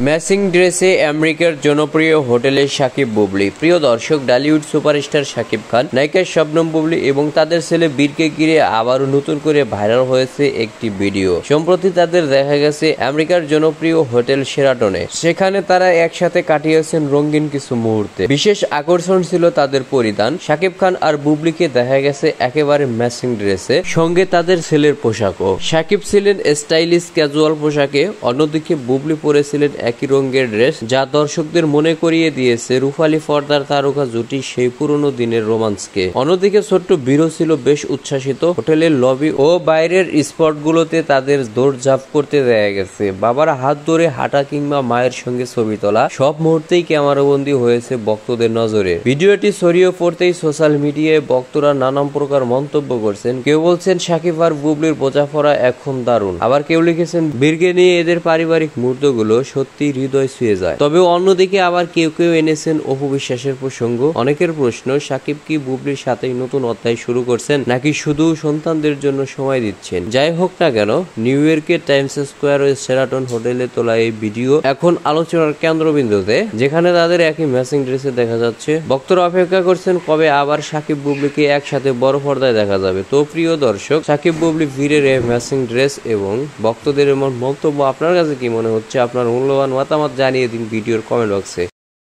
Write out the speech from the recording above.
Matching ড্রেসে আমেরিকার জনপ্রিয় হোটেলে শাকিব বুবলি। প্রিয় দর্শক, ঢালিউড সুপারস্টার শাকিব খান, নায়িকা শবনম বুবলি এবং তাদের ছেলে বীরকে ঘিরে আবারও নতুন করে ভাইরাল হয়েছে একটি ভিডিও। সম্প্রতি তাদের দেখা গেছে আমেরিকার জনপ্রিয় হোটেল শেরাটনে। সেখানে তারা একসাথে কাটিয়েছেন রঙিন কিছু মুহূর্তে। বিশেষ আকর্ষণ ছিল তাদের পরিধান। শাকিব খান আর বুবলিকে দেখা গেছে একেবারে ম্যাচিং ড্রেসে, সঙ্গে তাদের ছেলের পোশাকও। শাকিব ছিলেন স্টাইলিশ ক্যাজুয়াল পোশাকে, অন্যদিকে বুবলি পরেছিলেন একই রঙের ড্রেস, যা দর্শকদের মনে করিয়ে দিয়েছে রূপালী পর্দার তারকা জুটি সেই পুরনো দিনের রোমান্সকে। অন্যদিকে ছোট্ট বীরও ছিল বেশ উচ্ছ্বাসিত। হোটেলের লবি ও বাইরের স্পটগুলোতে তাদের দৌড়ঝাঁপ করতে দেখা গেছে। বাবার হাত ধরে হাঁটা কিংবা মায়ের সঙ্গে ছবি তোলা, সব মুহূর্তেই ক্যামেরাবন্দি হয়েছে ভক্তদের নজরে। ভিডিওটি ছড়িয়ে পড়তেই সোশ্যাল মিডিয়ায় ভক্তরা নানান প্রকার মন্তব্য করছেন। কেউ বলছেন শাকিব আর বুবলির বোঝাপড়া এখন দারুণ, আবার কেউ লিখেছেন বীরকে নিয়ে এদের পারিবারিক মুহূর্তগুলো সত্যি হৃদয় ছুঁয়ে যায়। তবে অন্যদিকে আবার কেউ কেউ এনেছেন অপু বিশ্বাসের প্রসঙ্গ। অনেকের প্রশ্ন, শাকিব কি বুবলির সাথেই নতুন অধ্যায় শুরু করছেন নাকি শুধু সন্তানদের জন্য সময় দিচ্ছেন? যাই হোক না কেন, নিউ ইয়র্কের টাইমস স্কোয়ার ও শেরাটন হোটেলে তোলা এই ভিডিও এখন আলোচনার কেন্দ্রবিন্দুতে, যেখানে তাদের একই ম্যাচিং ড্রেসে দেখা যাচ্ছে। ভক্তরা অপেক্ষা করছেন কবে আবার শাকিব বুবলিকে একসাথে বড় পর্দায় দেখা যাবে। তো প্রিয় দর্শক, শাকিব বুবলি বীরের এই ম্যাচিং ড্রেস এবং ভক্তদের এমন মন্তব্য আপনার কাছে কি মনে হচ্ছে? আপনার মূল্যবান মতামত জানিয়ে দিন ভিডিওর কমেন্ট বক্সে।